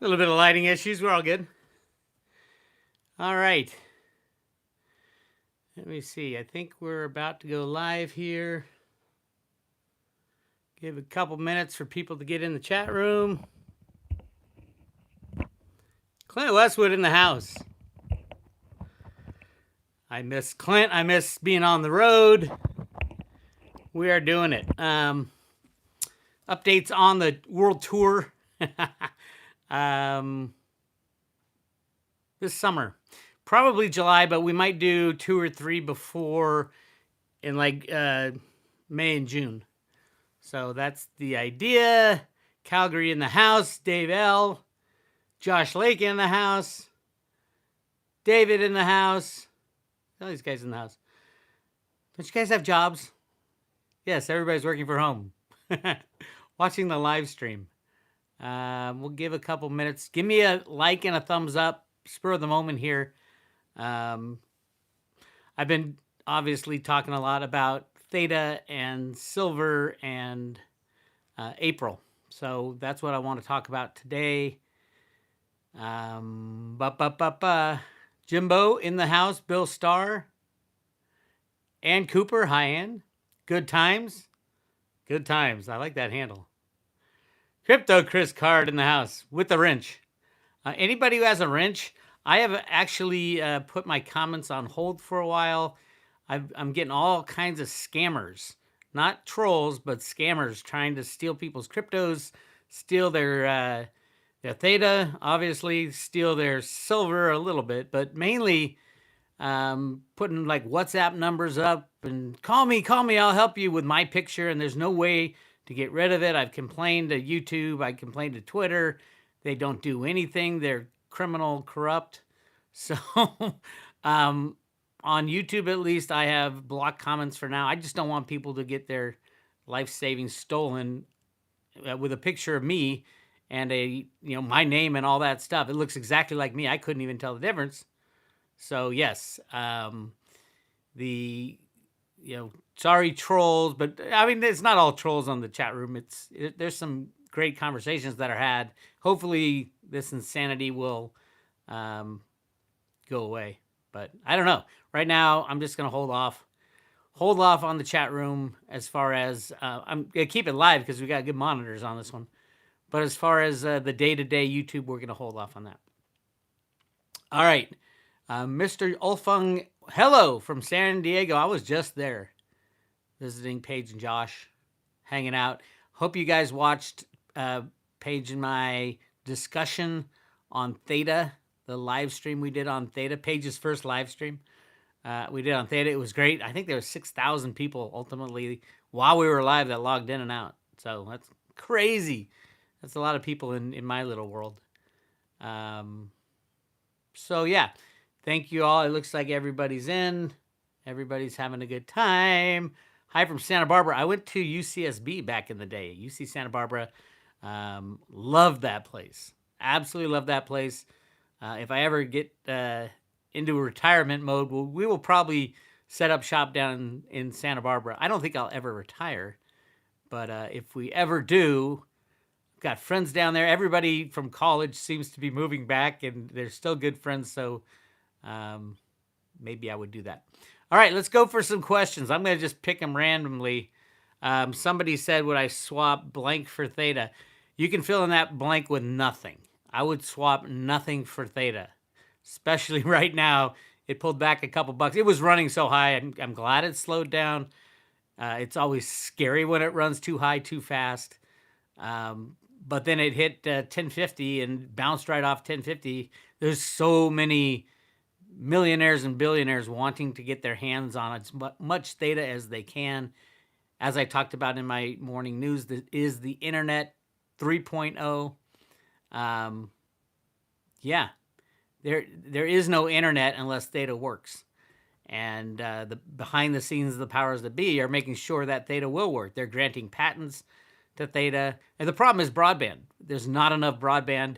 A little bit of lighting issues. We're all good. All right. Let me see. I think we're about to go live here. Give a couple minutes for people to get in the chat room. Clint Westwood in the house. I miss Clint. I miss being on the road. We are doing it. Updates on the world tour this summer. Probably July, but we might do 2 or 3 before in like May and June. So that's the idea. Calgary in the house. Dave L. Josh Lake in the house. David in the house. All these guys in the house. Don't you guys have jobs? Yes, everybody's working from home. Watching the live stream. We'll give a couple minutes. Give me a like and a thumbs up. Spur of the moment here. I've been obviously talking a lot about Theta and Silver and April. So that's what I want to talk about today. Jimbo in the house, Bill Starr, Ann Cooper, hi Ann. Good times. Good times. I like that handle. Crypto Chris Card in the house with the wrench. Anybody who has a wrench, I have actually put my comments on hold for a while. I'm getting all kinds of scammers, not trolls, but scammers trying to steal people's cryptos, steal their Theta, obviously, steal their Silver a little bit, but mainly putting like WhatsApp numbers up and call me, I'll help you with my picture, and there's no way to get rid of it. I've complained to YouTube, I complained to Twitter. They don't do anything. They're criminal, corrupt. So on YouTube, at least, I have blocked comments for now. I just don't want people to get their life savings stolen with a picture of me and my name and all that stuff. It looks exactly like me. I couldn't even tell the difference. So yes, sorry trolls, but I mean, it's not all trolls on the chat room. There's some great conversations that are had. Hopefully this insanity will go away, but I don't know. Right now, I'm just going to hold off on the chat room as far as I'm going to keep it live because we got good monitors on this one. But as far as the day-to-day YouTube, we're going to hold off on that. All right. Mr. Olfung, hello from San Diego. I was just there visiting Paige and Josh, hanging out. Hope you guys watched Paige and my discussion on Theta, the live stream we did on Theta, Paige's first live stream. We did on Theta. It was great. I think there were 6,000 people ultimately while we were live that logged in and out. So that's crazy. That's a lot of people in my little world. So yeah, thank you all. It looks like everybody's in. Everybody's having a good time. Hi from Santa Barbara. I went to UCSB back in the day. UC Santa Barbara. Loved that place. Absolutely love that place. If I ever get into retirement mode, we will probably set up shop down in Santa Barbara. I don't think I'll ever retire, but if we ever do, got friends down there. Everybody from college seems to be moving back, and they're still good friends, so maybe I would do that. All right, let's go for some questions. I'm going to just pick them randomly. Somebody said, would I swap blank for Theta? You can fill in that blank with nothing. I would swap nothing for Theta, especially right now. It pulled back a couple bucks. It was running so high. I'm glad it slowed down. It's always scary when it runs too high, too fast. But then it hit 1050 and bounced right off 1050. There's so many millionaires and billionaires wanting to get their hands on as much Theta as they can. As I talked about in my morning news, that is the internet 3.0. Yeah, there is no internet unless Theta works. And the behind the scenes, the powers that be are making sure that Theta will work. They're granting patents to Theta. And the problem is broadband. There's not enough broadband.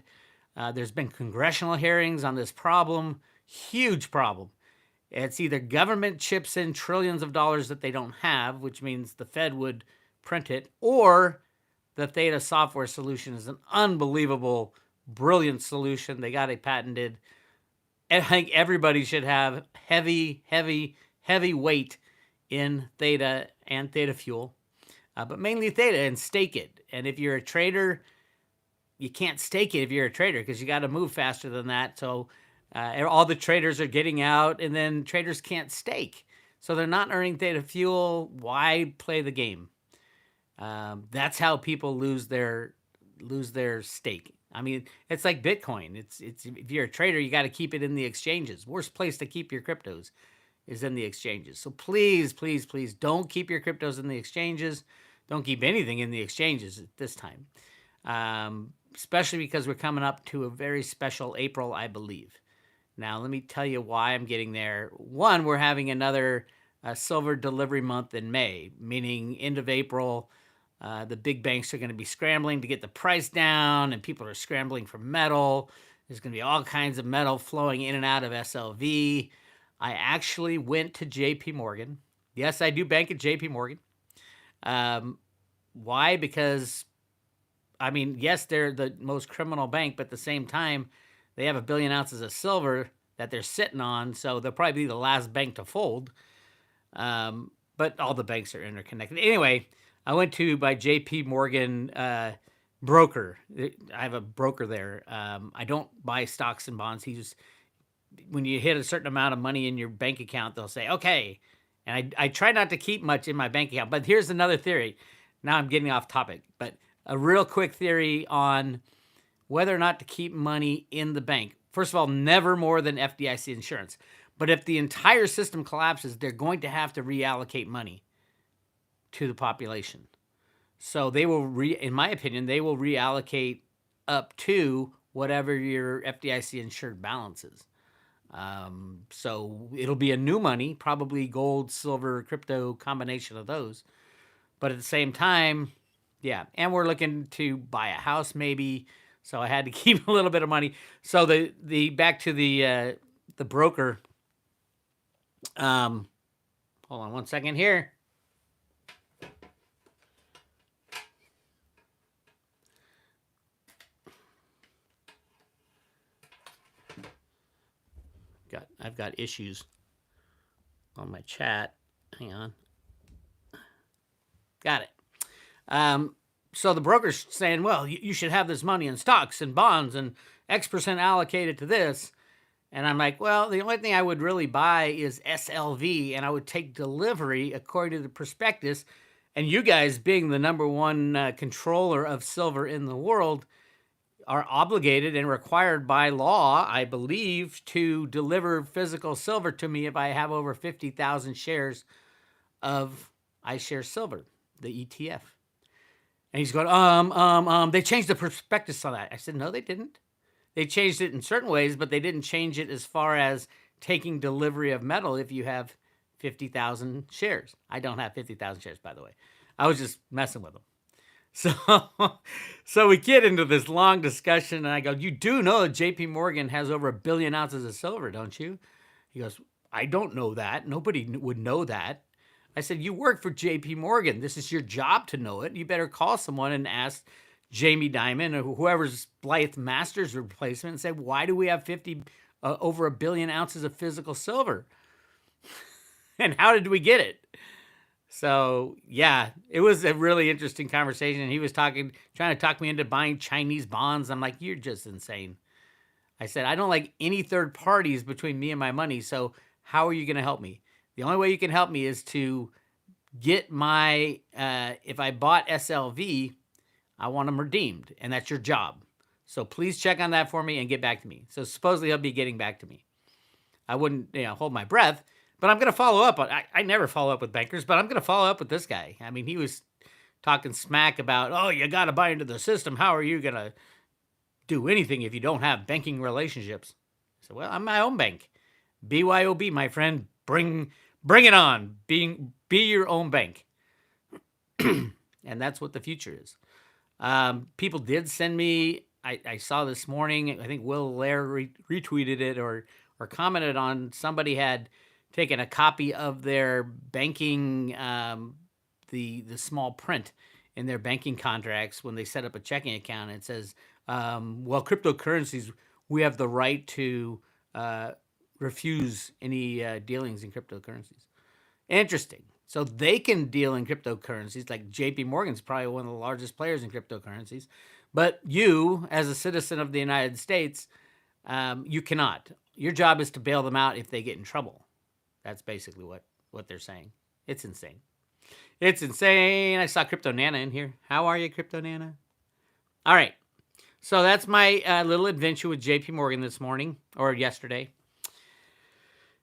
There's been congressional hearings on this problem. Huge problem. It's either government chips in trillions of dollars that they don't have, which means the Fed would print it, or the Theta software solution is an unbelievable brilliant solution. They got it patented. And I think everybody should have heavy, heavy, heavy weight in Theta and Theta Fuel, but mainly Theta, and stake it. And if you're a trader, you can't stake it if you're a trader because you got to move faster than that. So all the traders are getting out, and then traders can't stake. So they're not earning Theta Fuel. Why play the game? That's how people lose their stake. I mean, it's like Bitcoin. It's if you're a trader, you got to keep it in the exchanges. Worst place to keep your cryptos is in the exchanges. So please, please, please don't keep your cryptos in the exchanges. Don't keep anything in the exchanges at this time, especially because we're coming up to a very special April, I believe. Now, let me tell you why I'm getting there. One, we're having another silver delivery month in May, meaning end of April. The big banks are going to be scrambling to get the price down, and people are scrambling for metal. There's going to be all kinds of metal flowing in and out of SLV. I actually went to JP Morgan. Yes, I do bank at JP Morgan. Why? Because, I mean, yes, they're the most criminal bank, but at the same time, they have 1 billion ounces of silver that they're sitting on, so they'll probably be the last bank to fold. But all the banks are interconnected. Anyway, I went to my JP Morgan broker. I have a broker there. I don't buy stocks and bonds. When you hit a certain amount of money in your bank account, they'll say, okay. And I try not to keep much in my bank account. But here's another theory. Now I'm getting off topic. But a real quick theory on whether or not to keep money in the bank. First of all, never more than FDIC insurance. But if the entire system collapses, they're going to have to reallocate money to the population. So they will, in my opinion, they will reallocate up to whatever your FDIC insured balance is. So it'll be a new money, probably gold, silver, crypto, combination of those. But at the same time, yeah, and we're looking to buy a house maybe. So I had to keep a little bit of money. So the back to the broker. Hold on one second here. I've got issues on my chat. Hang on. Got it. So the broker's saying, well, you should have this money in stocks and bonds and X% allocated to this. And I'm like, well, the only thing I would really buy is SLV, and I would take delivery according to the prospectus. And you guys, being the number one controller of silver in the world, are obligated and required by law, I believe, to deliver physical silver to me if I have over 50,000 shares of iShares Silver, the ETF. And he's going, they changed the prospectus on that. I said, no, they didn't. They changed it in certain ways, but they didn't change it as far as taking delivery of metal if you have 50,000 shares. I don't have 50,000 shares, by the way. I was just messing with them. So we get into this long discussion, and I go, you do know that JP Morgan has over 1 billion ounces of silver, don't you? He goes, I don't know that. Nobody would know that. I said, you work for JP Morgan. This is your job to know it. You better call someone and ask Jamie Dimon or whoever's Blythe Masters replacement and say, why do we have over 1 billion ounces of physical silver? And how did we get it? So, yeah, it was a really interesting conversation. He was trying to talk me into buying Chinese bonds. I'm like, you're just insane. I said, I don't like any third parties between me and my money. So how are you going to help me? The only way you can help me is to get my, if I bought SLV, I want them redeemed. And that's your job. So please check on that for me and get back to me. So supposedly he'll be getting back to me. I wouldn't hold my breath. But I'm going to follow up. I never follow up with bankers, but I'm going to follow up with this guy. I mean, he was talking smack about, oh, you got to buy into the system. How are you going to do anything if you don't have banking relationships? I said, well, I'm my own bank. BYOB, my friend. Bring it on. Be your own bank. And that's what the future is. People did send me, I saw this morning, I think Will Lair retweeted it or commented on, somebody had taken a copy of their banking, the small print, in their banking contracts when they set up a checking account. It says, well, cryptocurrencies, we have the right to refuse any dealings in cryptocurrencies. Interesting. So they can deal in cryptocurrencies. Like JP Morgan's probably one of the largest players in cryptocurrencies. But you, as a citizen of the United States, you cannot. Your job is to bail them out if they get in trouble. That's basically what they're saying. It's insane. It's insane. I saw Crypto Nana in here. How are you, Crypto Nana? All right. So that's my little adventure with JP Morgan this morning or yesterday.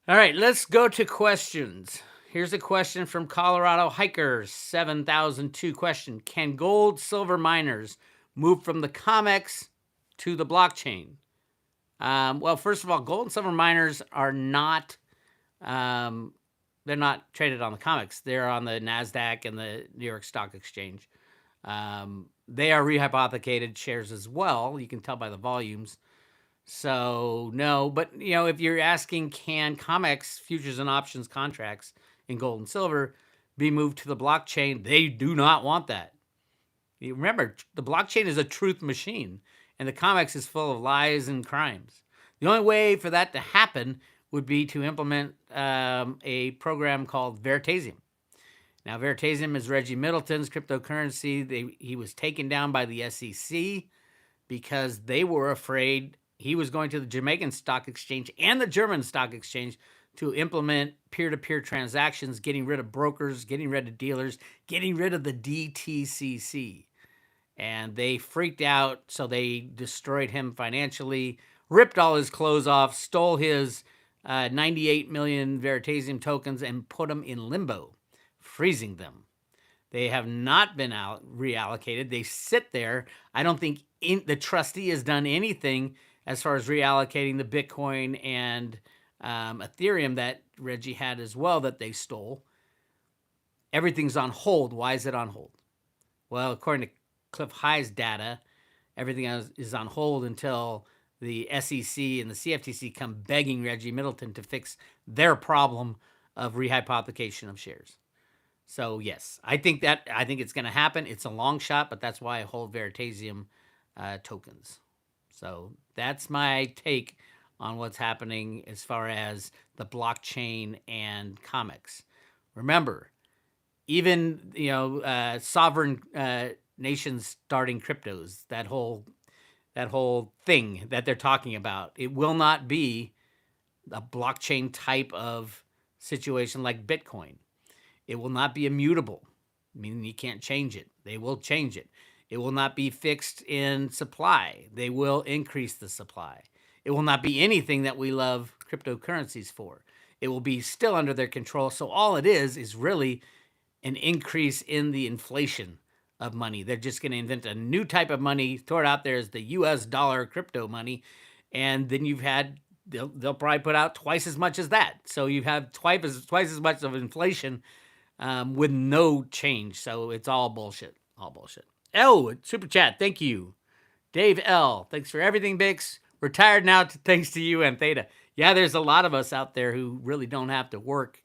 All right, let's go to questions. Here's a question from Colorado Hiker 7002 question. Can gold silver miners move from the COMEX to the blockchain? Well, first of all, gold and silver miners are not, they're not traded on the COMEX. They're on the NASDAQ and the New York Stock Exchange. They are rehypothecated shares as well. You can tell by the volumes. So no, but if you're asking, can COMEX futures and options contracts in gold and silver be moved to the blockchain? They do not want that. You remember, the blockchain is a truth machine, and the COMEX is full of lies and crimes. The only way for that to happen would be to implement a program called Veritasium. Now, Veritasium is Reggie Middleton's cryptocurrency. He was taken down by the SEC because they were afraid he was going to the Jamaican Stock Exchange and the German Stock Exchange to implement peer-to-peer transactions, getting rid of brokers, getting rid of dealers, getting rid of the DTCC. And they freaked out, so they destroyed him financially, ripped all his clothes off, stole his 98 million Veritasium tokens, and put them in limbo, freezing them. They have not been reallocated. They sit there. I don't think the trustee has done anything as far as reallocating the Bitcoin and Ethereum that Reggie had as well that they stole. Everything's on hold. Why is it on hold? Well, according to Cliff High's data, everything is on hold until the SEC and the CFTC come begging Reggie Middleton to fix their problem of rehypothecation of shares. So yes, I think it's going to happen. It's a long shot, but that's why I hold Veritasium tokens. So that's my take on what's happening as far as the blockchain and COMEX. Remember, even sovereign nations starting cryptos, that whole thing that they're talking about, it will not be a blockchain type of situation like Bitcoin. It will not be immutable, meaning you can't change it. They will change it. It will not be fixed in supply. They will increase the supply. It will not be anything that we love cryptocurrencies for. It will be still under their control. So all it is really an increase in the inflation of money. They're just going to invent a new type of money, throw it out there as the US dollar crypto money, and then they'll probably put out twice as much as that. So you have twice as much of inflation with no change. So it's all bullshit. All bullshit. Oh, super chat. Thank you. Dave L. Thanks for everything, Bix. Retired now thanks to you and Theta. Yeah, there's a lot of us out there who really don't have to work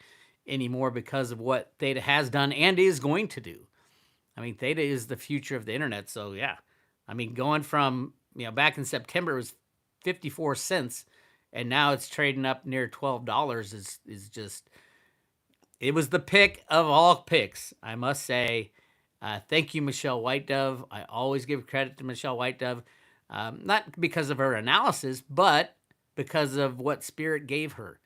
anymore because of what Theta has done and is going to do. I mean, Theta is the future of the internet. So yeah, I mean, going from, back in September it was 54 cents and now it's trading up near $12 is just, it was the pick of all picks, I must say. Thank you, Michelle White Dove. I always give credit to Michelle White Dove, not because of her analysis, but because of what Spirit gave her.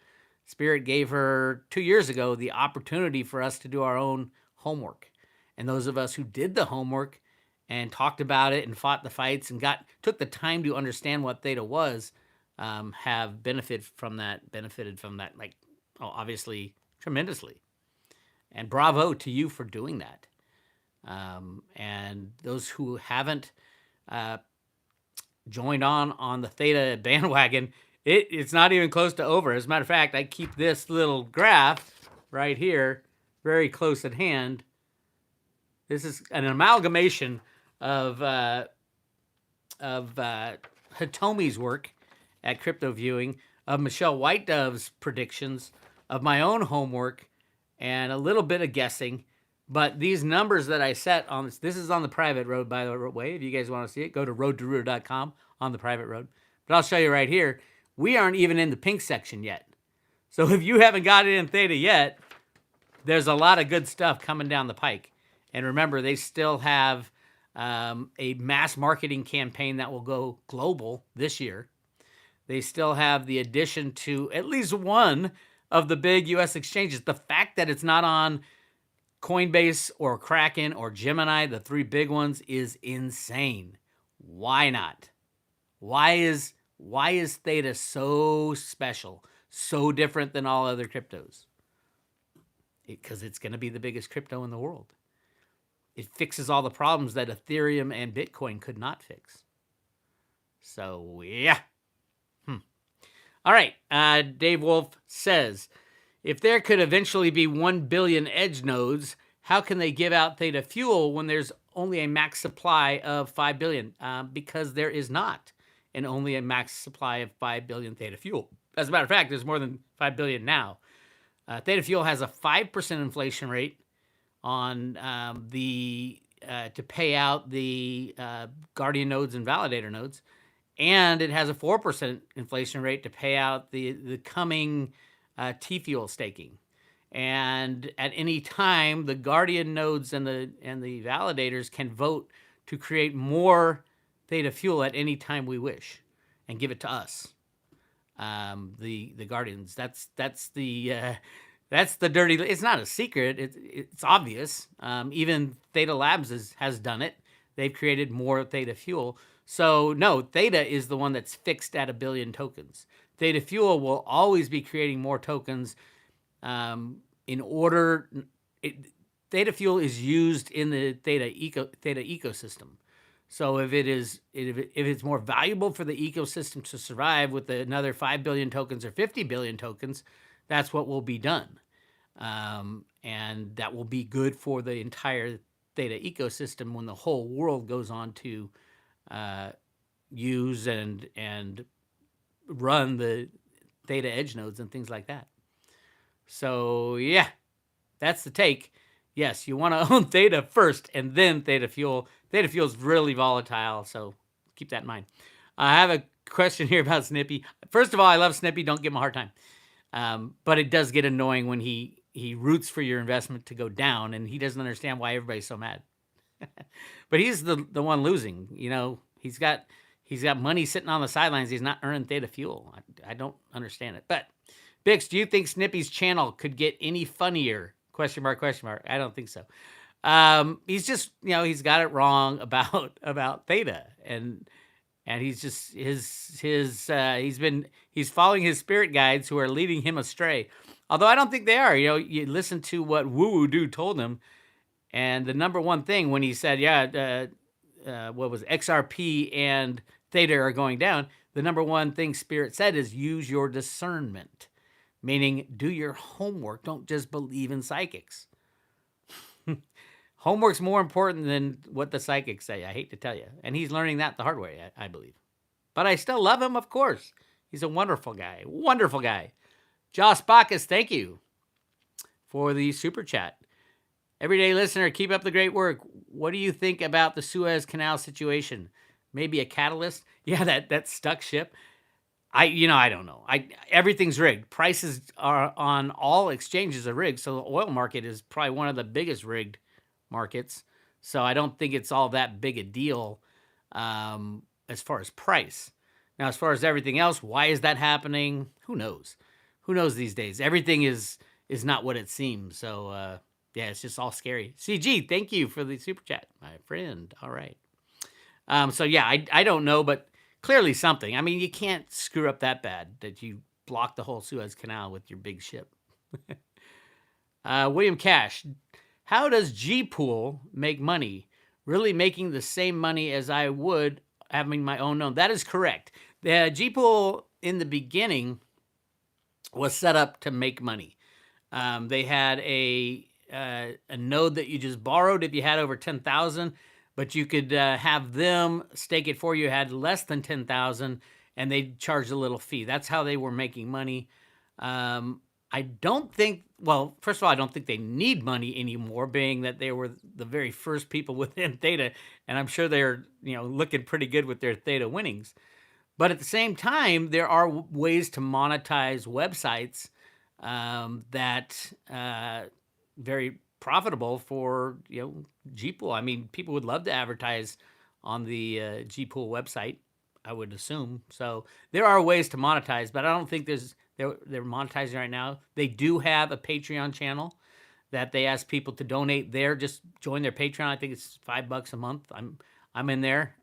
Spirit gave her 2 years ago the opportunity for us to do our own homework. And those of us who did the homework and talked about it and fought the fights and took the time to understand what Theta was, have benefited from that, obviously tremendously. And bravo to you for doing that. And those who haven't joined on the Theta bandwagon, it's not even close to over. As a matter of fact, I keep this little graph right here very close at hand. This is an amalgamation of Hitomi's work at Crypto Viewing, of Michelle White Dove's predictions, of my own homework, and a little bit of guessing. But these numbers that I set on this is on the private road, by the way. If you guys want to see it, go to roadtorudo.com on the private road. But I'll show you right here. We aren't even in the pink section yet. So if you haven't got it in Theta yet, there's a lot of good stuff coming down the pike. And remember, they still have a mass marketing campaign that will go global this year. They still have the addition to at least one of the big U.S. exchanges. The fact that it's not on Coinbase or Kraken or Gemini, the three big ones, is insane. Why not? Why is Theta so special, so different than all other cryptos? Because it's going to be the biggest crypto in the world. It fixes all the problems that Ethereum and Bitcoin could not fix. So, yeah. All right. Dave Wolf says, if there could eventually be 1 billion edge nodes, how can they give out Theta fuel when there's only a max supply of 5 billion? Because there is not, and only a max supply of 5 billion Theta fuel. As a matter of fact, there's more than 5 billion now. Theta fuel has a 5% inflation rate on to pay out the Guardian nodes and Validator nodes. And it has a 4% inflation rate to pay out the coming T-fuel staking. And at any time, the Guardian nodes and the validators can vote to create more Theta fuel at any time we wish and give it to us. The Guardians. That's the dirty. It's not a secret. It's obvious. Even Theta Labs has done it. They've created more Theta fuel. So no, Theta is the one that's fixed at 1 billion tokens. Theta Fuel will always be creating more tokens in order. Theta Fuel is used in the Theta ecosystem. So if it's more valuable for the ecosystem to survive with another 5 billion tokens or 50 billion tokens, that's what will be done. And that will be good for the entire Theta ecosystem when the whole world goes on to use and run the Theta edge nodes and things like that. So yeah, that's the take. Yes, you want to own Theta first and then Theta Fuel. Theta Fuel is really volatile, so keep that in mind. I have a question here about Snippy. First of all, I love Snippy. Don't give him a hard time. But it does get annoying when he roots for your investment to go down, and he doesn't understand why everybody's so mad. But he's the one losing. You know, he's got money sitting on the sidelines. He's not earning Theta Fuel. I don't understand it. But Bix, do you think Snippy's channel could get any funnier? Question mark. I don't think so. He's just, he's got it wrong about Theta, and he's just he's following his spirit guides who are leading him astray. Although I don't think they are. You listen to what Woo Woo Dude told him, and the number one thing when he said, what was XRP and Theta are going down, the number one thing Spirit said is use your discernment, meaning do your homework. Don't just believe in psychics. Homework's more important than what the psychics say, I hate to tell you. And he's learning that the hard way, I believe. But I still love him, of course. He's a wonderful guy. Wonderful guy. Josh Bacchus, thank you for the super chat. Everyday listener, keep up the great work. What do you think about the Suez Canal situation? Maybe a catalyst? Yeah, that stuck ship. I don't know. Everything's rigged. Prices are on all exchanges are rigged. So the oil market is probably one of the biggest rigged markets. So I don't think it's all that big a deal as far as price. Now, as far as everything else, why is that happening? Who knows? Who knows these days? Everything is not what it seems. So, yeah, it's just all scary. CG, thank you for the super chat, my friend. All right. So, yeah, I don't know, but clearly something. I mean, you can't screw up that bad that you block the whole Suez Canal with your big ship. William Cash, how does G-Pool make money? Really making the same money as I would having my own node. That is correct. The G-Pool in the beginning was set up to make money. They had a node that you just borrowed if you had over 10,000, but you could have them stake it for you. Had less than 10,000, and they charged a little fee. That's how they were making money. I don't think well, first of all, I don't think they need money anymore, being that they were the very first people within Theta, and I'm sure they're looking pretty good with their Theta winnings. But at the same time, there are ways to monetize websites that very profitable for Gpool. I mean, people would love to advertise on the Gpool website, I would assume. So there are ways to monetize, but I don't think they're monetizing right now. They do have a Patreon channel that they ask people to donate there. Just join their Patreon. I think it's $5 a month. I'm in there.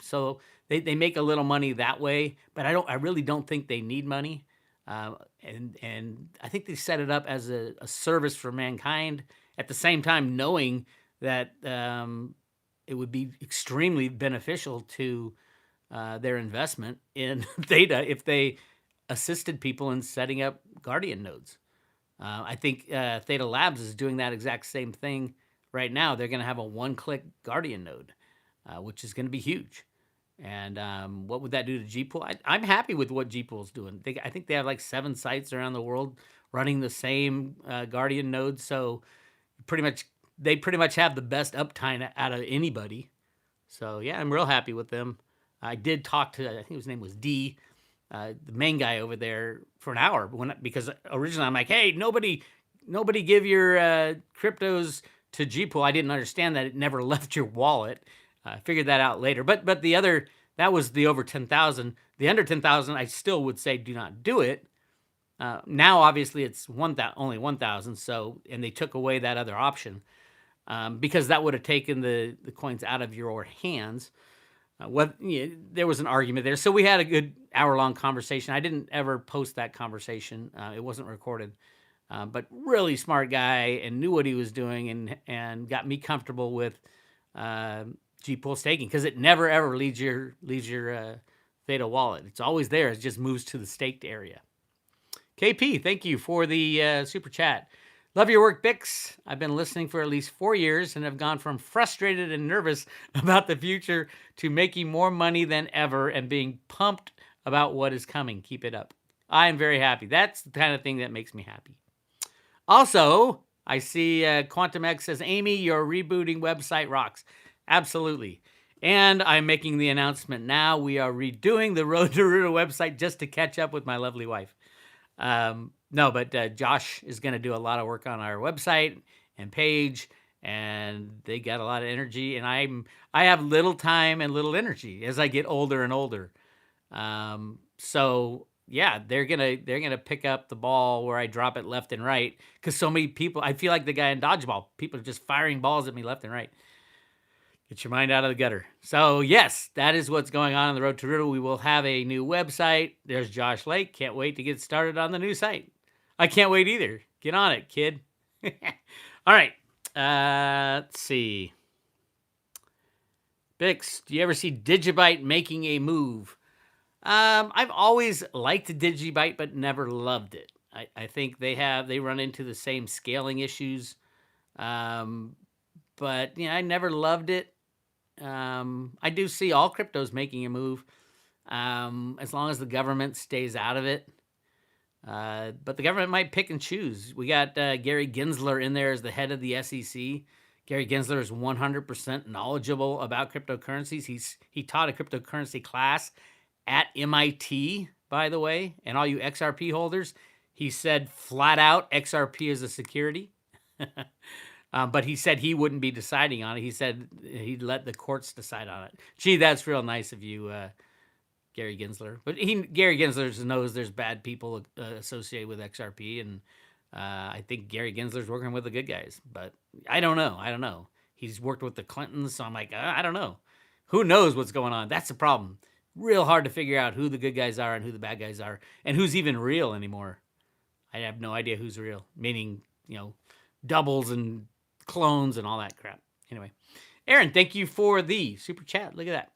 So they make a little money that way, but I really don't think they need money. And I think they set it up as a service for mankind, at the same time knowing that it would be extremely beneficial to their investment in Theta if they assisted people in setting up Guardian nodes. I think Theta Labs is doing that exact same thing right now. They're going to have a one-click Guardian node, which is going to be huge. And what would that do to Gpool? I'm happy with what Gpool's doing. I think they have like 7 sites around the world running the same Guardian node. So they pretty much have the best uptime out of anybody. So yeah, I'm real happy with them. I did talk to, I think his name was D, the main guy over there, for an hour because originally I'm like, hey, nobody give your cryptos to Gpool. I didn't understand that it never left your wallet. I figured that out later. But the other, that was the over 10,000. The under 10,000, I still would say do not do it. Now, obviously, it's only 1,000. So, and they took away that other option because that would have taken the coins out of your hands. There was an argument there. So we had a good hour-long conversation. I didn't ever post that conversation. It wasn't recorded. But really smart guy and knew what he was doing and got me comfortable with Gpool staking, because it never ever leaves your Theta wallet. It's always there. It just moves to the staked area. KP, thank you for the super chat. Love your work, Bix. I've been listening for at least 4 years and have gone from frustrated and nervous about the future to making more money than ever and being pumped about what is coming. Keep it up. I am very happy. That's the kind of thing that makes me happy. Also, I see Quantum X says, Amy, your rebooting website rocks. Absolutely. And I'm making the announcement now. We are redoing the Road to Ruta website just to catch up with my lovely wife. No, but Josh is going to do a lot of work on our website and page, and they got a lot of energy, and I have little time and little energy as I get older and older. So yeah, they're gonna pick up the ball where I drop it left and right, because so many people, I feel like the guy in dodgeball. People are just firing balls at me left and right. Get your mind out of the gutter. So yes, that is what's going on the Road to Ruta. We will have a new website. There's Josh Lake. Can't wait to get started on the new site. I can't wait either. Get on it, kid. All right. Let's see. Bix, do you ever see Digibyte making a move? I've always liked Digibyte, but never loved it. I think they run into the same scaling issues. But I never loved it. I do see all cryptos making a move, as long as the government stays out of it. But the government might pick and choose. We got Gary Gensler in there as the head of the SEC. Gary Gensler is 100% knowledgeable about cryptocurrencies. He taught a cryptocurrency class at MIT, by the way, and all you XRP holders. He said flat out XRP is a security. But he said he wouldn't be deciding on it. He said he'd let the courts decide on it. Gee, that's real nice of you, Gary Gensler. But Gary Gensler knows there's bad people associated with XRP, and I think Gary Gensler's working with the good guys. But I don't know. He's worked with the Clintons, so I'm like, I don't know. Who knows what's going on? That's the problem. Real hard to figure out who the good guys are and who the bad guys are, and who's even real anymore. I have no idea who's real, meaning, doubles and clones and all that crap. Anyway, Aaron, thank you for the super chat. Look at that.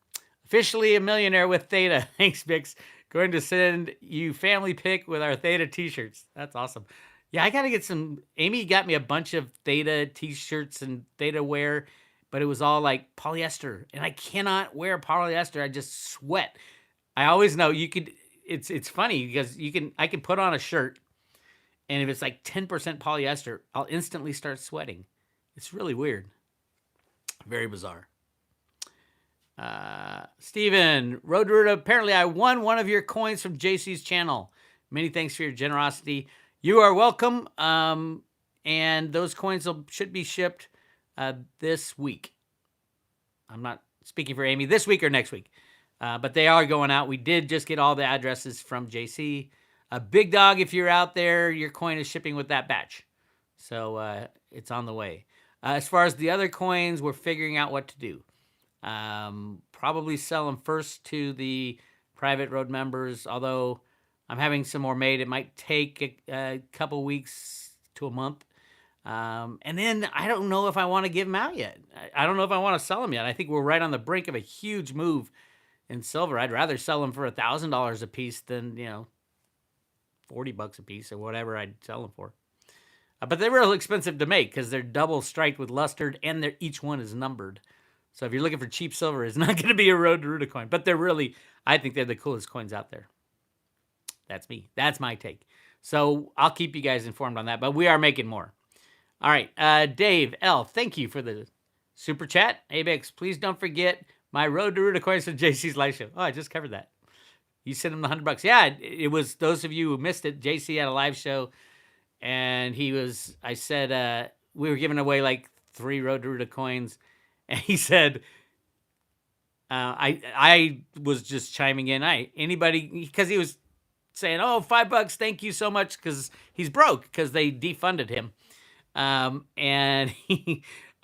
Officially a millionaire with Theta. Thanks, Bix. Going to send you family pic with our Theta t-shirts. That's awesome. Yeah, I got to get some. Amy got me a bunch of Theta t-shirts and Theta wear, but it was all like polyester, and I cannot wear polyester. I just sweat. I always know you could. It's funny because I can put on a shirt And if it's like 10% polyester, I'll instantly start sweating. It's really weird. Very bizarre. Steven, Road to Ruta, apparently I won one of your coins from JC's channel. Many thanks for your generosity. You are welcome. And those coins should be shipped this week. I'm not speaking for Amy, this week or next week. But they are going out. We did just get all the addresses from JC. Big Dog, if you're out there, your coin is shipping with that batch. So it's on the way. As far as the other coins, we're figuring out what to do. Probably sell them first to the private road members, although I'm having some more made. It might take a couple weeks to a month. And then I don't know if I want to give them out yet. I don't know if I want to sell them yet. I think we're right on the brink of a huge move in silver. I'd rather sell them for $1,000 a piece than, $40 a piece or whatever I'd sell them for. But they're real expensive to make because they're double striped with lustered and each one is numbered. So if you're looking for cheap silver, it's not going to be a Road to Ruta coin. But I think they're the coolest coins out there. That's me. That's my take. So I'll keep you guys informed on that. But we are making more. All right. Dave L., thank you for the super chat. Abex, please don't forget my Road to Ruta coins from JC's live show. Oh, I just covered that. You sent him the $100. Yeah, it was those of you who missed it. JC had a live show. And I said, we were giving away like 3 Road to Ruta coins. And he said, I was just chiming in. Anybody, because he was saying, oh, $5, thank you so much, because he's broke, because they defunded him. And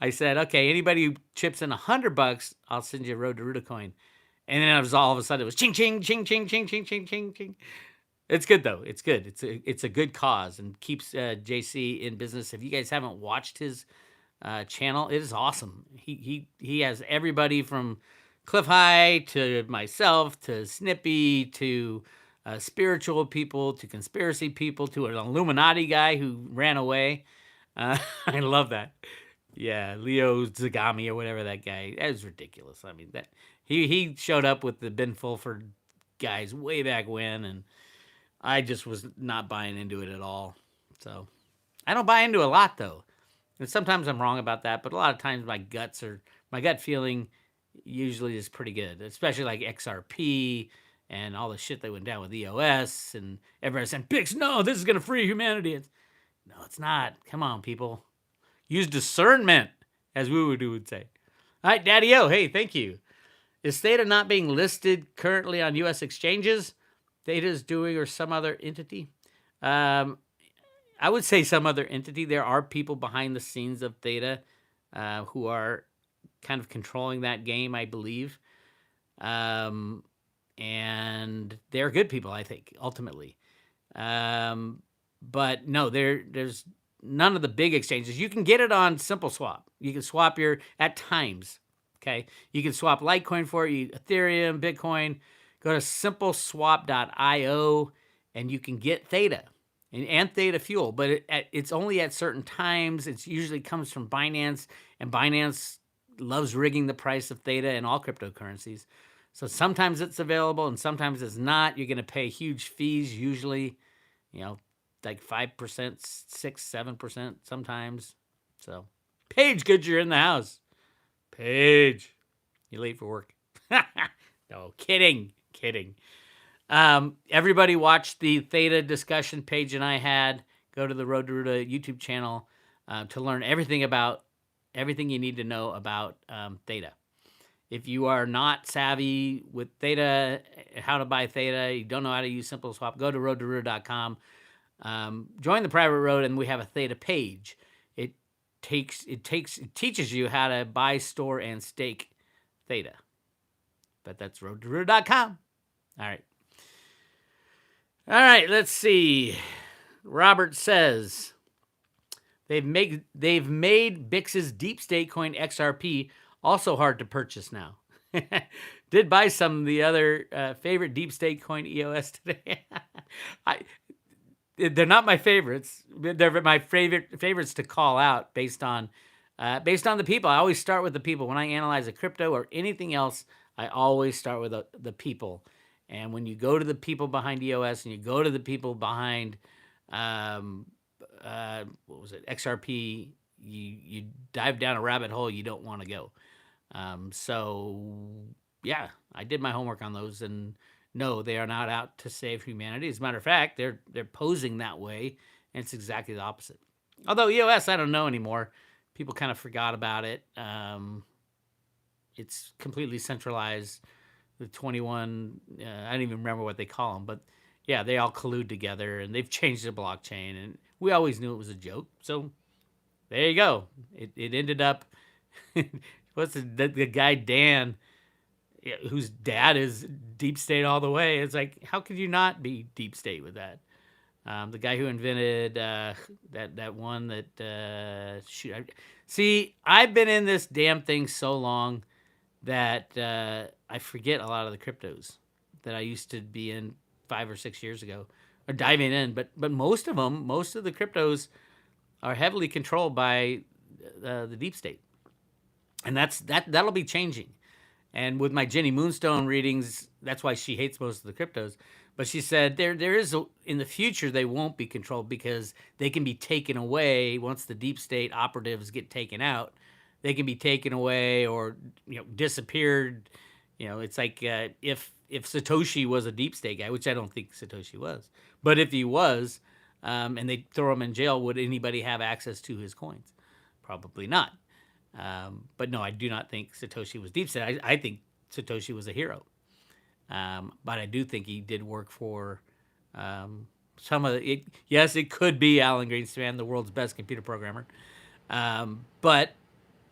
I said, okay, anybody who chips in $100, I'll send you a Road to Ruta coin. And then all of a sudden it was ching, ching, ching, ching, ching, ching, ching, ching, ching. It's good though. It's good. It's a good cause and keeps JC in business. If you guys haven't watched his channel, it is awesome. He has everybody from Cliff High to myself to Snippy to spiritual people to conspiracy people to an Illuminati guy who ran away. I love that. Yeah, Leo Zagami or whatever that guy. That was ridiculous. I mean, that he showed up with the Ben Fulford guys way back when, and I just was not buying into it at all. So I don't buy into a lot though. And sometimes I'm wrong about that, but a lot of times my gut feeling usually is pretty good, especially like XRP and all the shit that went down with EOS and everybody saying, Bix, no, this is going to free humanity. No, it's not. Come on, people. Use discernment, as we would say. All right, Daddy O, hey, thank you. Is Theta not being listed currently on U.S. exchanges? Theta is doing, or some other entity? I would say some other entity. There are people behind the scenes of Theta who are kind of controlling that game, I believe. And they're good people, I think, ultimately. But no, there's none of the big exchanges. You can get it on Simple Swap. You can swap at times. Okay, you can swap Litecoin for it, Ethereum, Bitcoin. Go to simpleswap.io and you can get Theta and Theta Fuel, but it's only at certain times. It usually comes from Binance, and Binance loves rigging the price of Theta and all cryptocurrencies. So sometimes it's available and sometimes it's not. You're going to pay huge fees, usually, like 5%, 6-7% sometimes. So, Paige, good you're in the house. Paige, you late for work? No, kidding. Everybody watched the Theta discussion Paige and I had. Go to the Road to Ruta YouTube channel to learn everything you need to know about Theta. If you are not savvy with Theta, how to buy Theta, you don't know how to use Simple Swap, go to roadtoruta.com. Join the private road, and we have a Theta page. It teaches you how to buy, store, and stake Theta. But that's roadtoruta.com. All right, let's see. Robert says they've made Bix's deep state coin XRP also hard to purchase now. Did buy some of the other favorite deep state coin EOS today. They're not my favorites. They're my favorites to call out based on the people. I always start with the people when I analyze a crypto or anything else. I always start with the people. And when you go to the people behind EOS and you go to the people behind um, what was it? XRP. You dive down a rabbit hole you don't want to go. So yeah, I did my homework on those, and no, they are not out to save humanity. As a matter of fact, they're posing that way, and it's exactly the opposite. Although EOS, I don't know anymore. People kind of forgot about it. It's completely centralized. The 21, I don't even remember what they call them, but yeah, they all collude together, and they've changed the blockchain, and we always knew it was a joke. So there you go. It ended up. What's the guy Dan, whose dad is deep state all the way? It's like, how could you not be deep state with that? The guy who invented that one that see, I've been in this damn thing so long that I forget a lot of the cryptos that I used to be in 5 or 6 years ago, or diving in. But most of them, most of the cryptos are heavily controlled by the deep state, and that'll be changing. And with my Jenny Moonstone readings, that's why she hates most of the cryptos. But she said there is in the future they won't be controlled because they can be taken away once the deep state operatives get taken out. They can be taken away or disappeared. It's like if Satoshi was a deep state guy, which I don't think Satoshi was, but if he was, and they throw him in jail, would anybody have access to his coins? Probably not. But no, I do not think Satoshi was deep state. I think Satoshi was a hero. But I do think he did work for some of it. Yes, it could be Alan Greenspan, the world's best computer programmer. But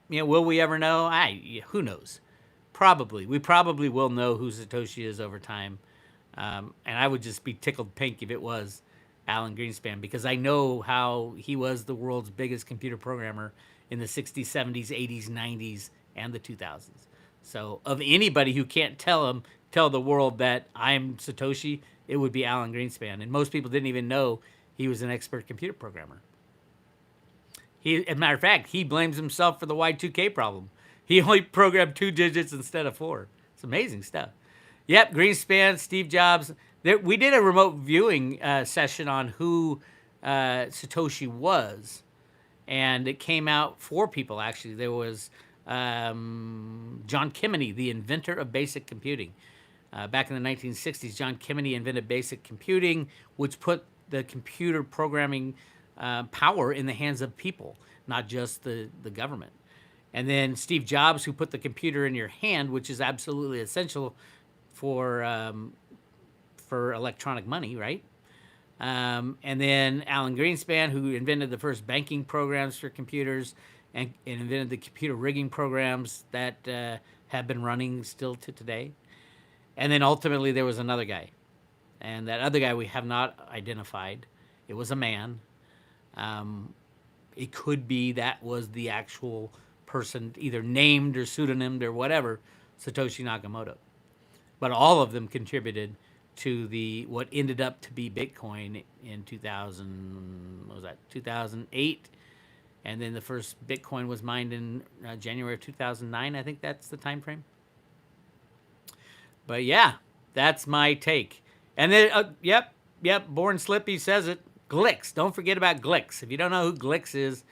will we ever know? Who knows? Probably. We probably will know who Satoshi is over time. And I would just be tickled pink if it was Alan Greenspan, because I know how he was the world's biggest computer programmer in the 60s, 70s, 80s, 90s, and the 2000s. So of anybody who can't tell the world that I'm Satoshi, it would be Alan Greenspan. And most people didn't even know he was an expert computer programmer. As a matter of fact, he blames himself for the Y2K problem. He only programmed 2 digits instead of 4. It's amazing stuff. Yep, Greenspan, Steve Jobs. We did a remote viewing session on who Satoshi was, and it came out 4 people, actually. There was John Keminey, the inventor of basic computing. Back in the 1960s, John Keminey invented basic computing, which put the computer programming power in the hands of people, not just the government. And then Steve Jobs, who put the computer in your hand, which is absolutely essential for electronic money, right? And then Alan Greenspan, who invented the first banking programs for computers and invented the computer rigging programs that have been running still to today. And then ultimately there was another guy. And that other guy we have not identified. It was a man. It could be that was the actual person, either named or pseudonymed or whatever, Satoshi Nakamoto. But all of them contributed to what ended up to be Bitcoin in 2008, and then the first Bitcoin was mined in January of 2009. I think that's the time frame. But yeah, that's my take. And then yep, Born Slippy says it. Glix. Don't forget about Glix. If you don't know who Glix is,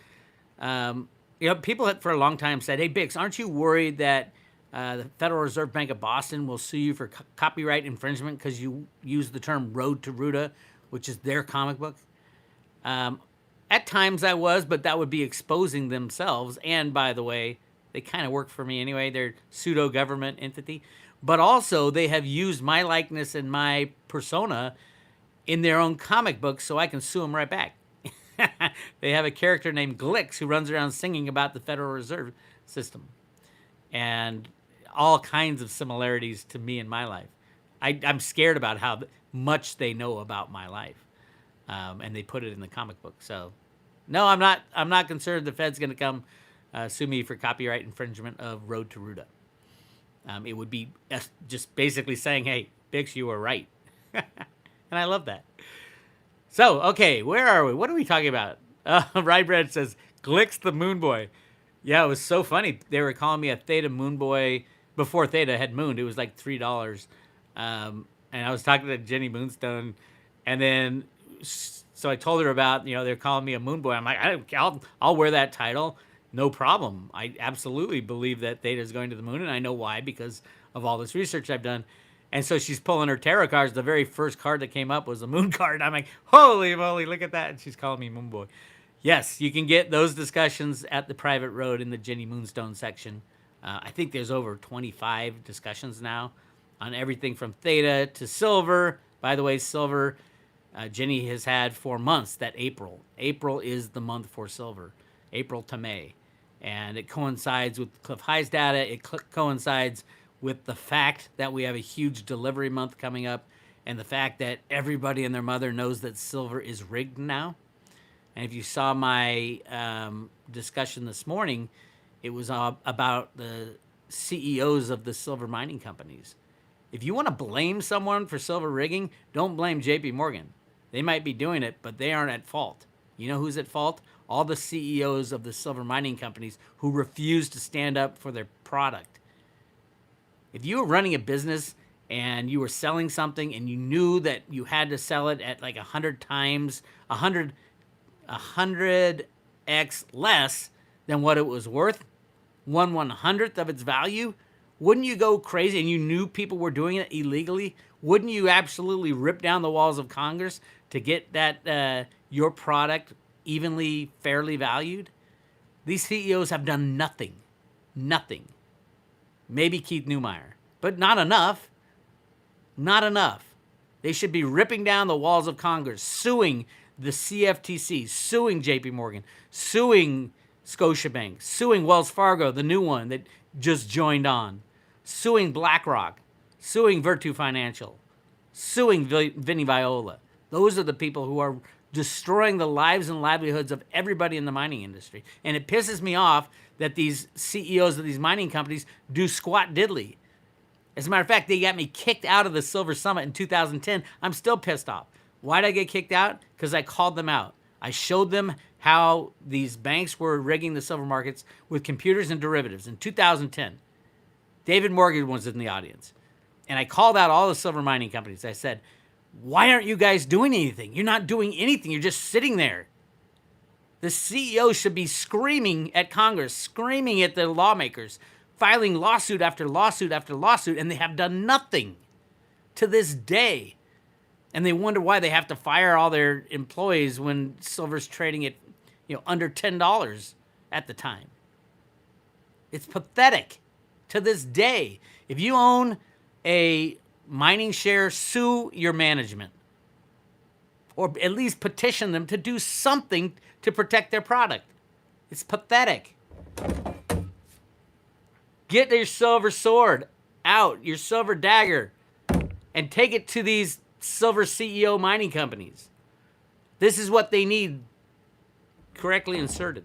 people for a long time said, "Hey Bix, aren't you worried that the Federal Reserve Bank of Boston will sue you for copyright infringement because you use the term Road to Ruta, which is their comic book?" At times I was, but that would be exposing themselves. And by the way, they kind of work for me anyway. They're pseudo-government entity. But also they have used my likeness and my persona in their own comic books, so I can sue them right back. They have a character named Glix who runs around singing about the Federal Reserve System. And all kinds of similarities to me in my life. I'm scared about how much they know about my life, and they put it in the comic book. So, no, I'm not concerned the Fed's going to come sue me for copyright infringement of Road to Ruta. It would be just basically saying, "Hey, Bix, you were right," and I love that. So, okay, where are we? What are we talking about? Rye Bread says Glix the Moon Boy. Yeah, it was so funny. They were calling me a Theta Moon Boy before Theta had mooned. It was like $3. And I was talking to Jenny Moonstone, and then So I told her about, they're calling me a moon boy. I'm like, I'll wear that title, no problem. I absolutely believe that Theta is going to the moon, and I know why, because of all this research I've done. And so she's pulling her tarot cards. The very first card that came up was a moon card. I'm like, holy moly, look at that. And she's calling me moon boy. Yes, you can get those discussions at the private road in the Jenny Moonstone section. I think there's over 25 discussions now on everything from Theta to Silver. By the way, Silver, Jenny has had for months that April. April is the month for Silver, April to May. And it coincides with Cliff High's data. It coincides with the fact that we have a huge delivery month coming up, and the fact that everybody and their mother knows that silver is rigged now. And if you saw my discussion this morning, it was about the CEOs of the silver mining companies. If you want to blame someone for silver rigging, don't blame JP Morgan. They might be doing it, but they aren't at fault. You know who's at fault? All the CEOs of the silver mining companies who refuse to stand up for their product. If you were running a business and you were selling something and you knew that you had to sell it at like 100 times, 100x less than what it was worth, 1/100th of its value, wouldn't you go crazy? And you knew people were doing it illegally. Wouldn't you absolutely rip down the walls of Congress to get that your product evenly, fairly valued? These CEOs have done nothing. Maybe Keith Neumeyer, but not enough. Not enough. They should be ripping down the walls of Congress, suing the CFTC, suing JP Morgan, suing Scotiabank, suing Wells Fargo, the new one that just joined on, suing BlackRock, suing Virtu Financial, suing Vinnie Viola. Those are the people who are destroying the lives and livelihoods of everybody in the mining industry. And it pisses me off that these CEOs of these mining companies do squat diddly. As a matter of fact, they got me kicked out of the Silver Summit in 2010. I'm still pissed off. Why did I get kicked out? Because I called them out. I showed them how these banks were rigging the silver markets with computers and derivatives in 2010. David Morgan was in the audience. And I called out all the silver mining companies. I said, why aren't you guys doing anything? You're not doing anything. You're just sitting there. The CEO should be screaming at Congress, screaming at the lawmakers, filing lawsuit after lawsuit after lawsuit, and they have done nothing to this day. And they wonder why they have to fire all their employees when silver's trading at, under $10 at the time. It's pathetic to this day. If you own a mining share, sue your management, or at least petition them to do something to protect their product. It's pathetic. Get your silver sword out, your silver dagger, and take it to these silver CEO mining companies. This is what they need correctly inserted.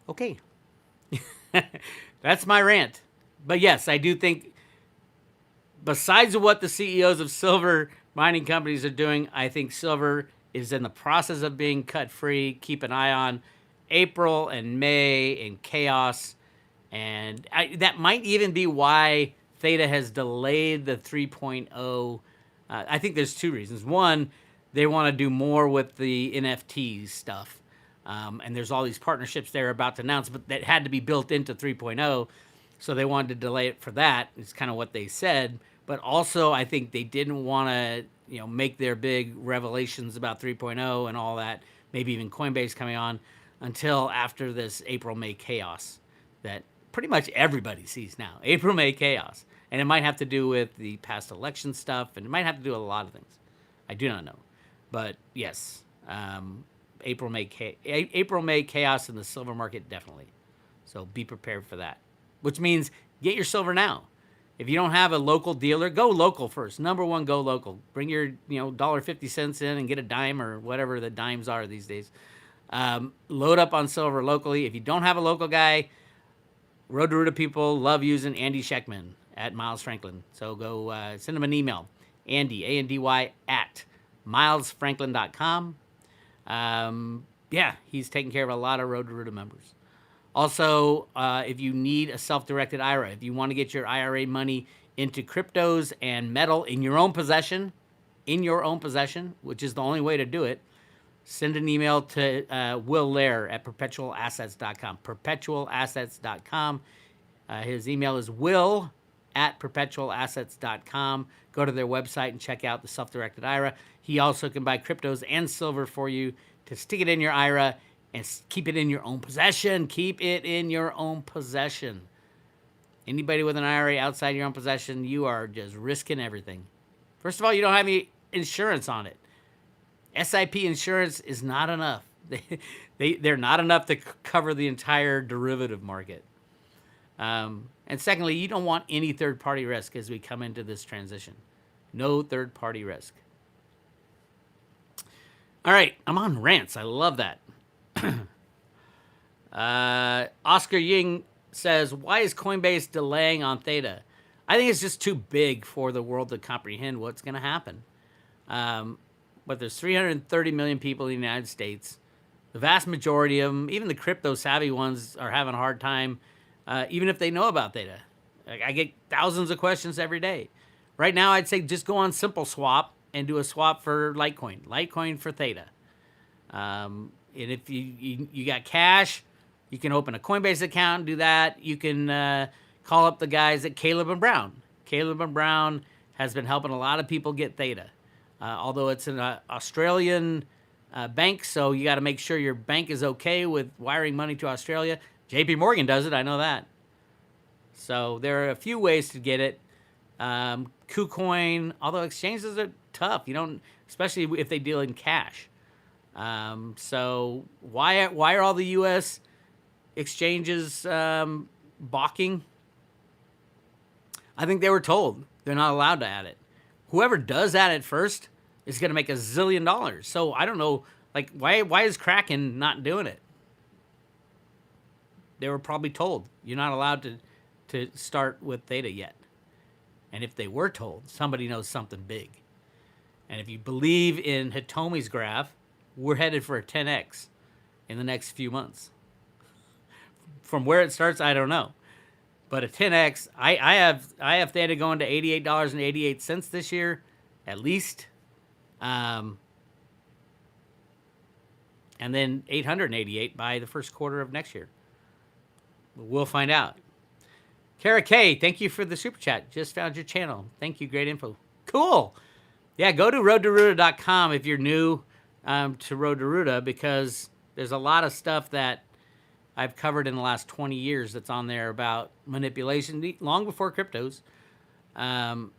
Okay. That's my rant. But yes, I do think, besides what the CEOs of silver mining companies are doing, I think silver is in the process of being cut free. Keep an eye on April and May and chaos. And that might even be why Theta has delayed the 3.0. I think there's two reasons. One, they want to do more with the NFT stuff. And there's all these partnerships they're about to announce, but that had to be built into 3.0. So they wanted to delay it for that. It's kind of what they said. But also, I think they didn't want to, make their big revelations about 3.0 and all that, maybe even Coinbase coming on, until after this April-May chaos that pretty much everybody sees now. April-May chaos. And it might have to do with the past election stuff, and it might have to do with a lot of things. I do not know. But yes, April-May chaos in the silver market, definitely. So be prepared for that. Which means get your silver now. If you don't have a local dealer, go local first. Number one, go local. Bring your $1.50 in and get a dime or whatever the dimes are these days. Load up on silver locally. If you don't have a local guy, Road to Ruta people love using Andy Scheckman at Miles Franklin. So go send him an email. Andy, A-N-D-Y, at milesfranklin.com. He's taking care of a lot of Road to Ruta members. Also, if you need a self-directed IRA, if you want to get your IRA money into cryptos and metal in your own possession, in your own possession, which is the only way to do it, send an email to Will Lair at perpetualassets.com. Perpetualassets.com. His email is will at perpetualassets.com. Go to their website and check out the self-directed IRA. He also can buy cryptos and silver for you to stick it in your IRA and keep it in your own possession. Keep it in your own possession. Anybody with an IRA outside your own possession, you are just risking everything. First of all, you don't have any insurance on it. SIP insurance is not enough. They're not enough to cover the entire derivative market. And secondly, you don't want any third-party risk as we come into this transition. No third-party risk. All right, I'm on rants. I love that. Oscar Ying says, why is Coinbase delaying on Theta? I think it's just too big for the world to comprehend what's going to happen. But there's 330 million people in the United States. The vast majority of them, even the crypto-savvy ones, are having a hard time, even if they know about Theta. I get thousands of questions every day. Right now, I'd say just go on Simple Swap and do a swap for Litecoin. Litecoin for Theta. And if you got cash, you can open a Coinbase account and do that. You can call up the guys at Caleb and Brown. Caleb and Brown has been helping a lot of people get Theta. Although it's an Australian bank, so you got to make sure your bank is okay with wiring money to Australia. JP Morgan does it, I know that. So there are a few ways to get it. KuCoin, although exchanges are tough, you don't, especially if they deal in cash. So why are all the U.S. exchanges balking? I think they were told they're not allowed to add it. Whoever does add it first is going to make $1 zillion. So I don't know, like, why is Kraken not doing it? They were probably told you're not allowed to start with Theta yet. And if they were told, somebody knows something big. And if you believe in Hitomi's graph, we're headed for a 10x in the next few months. From where it starts, I don't know. But a 10x, I have Theta going to $88.88 this year, at least. And then $888 by the first quarter of next year. We'll find out. Kara K, thank you for the super chat. Just found your channel. Thank you. Great info. Cool. Yeah, go to roadtoruta.com if you're new to Road to Ruta, because there's a lot of stuff that I've covered in the last 20 years that's on there about manipulation, long before cryptos, and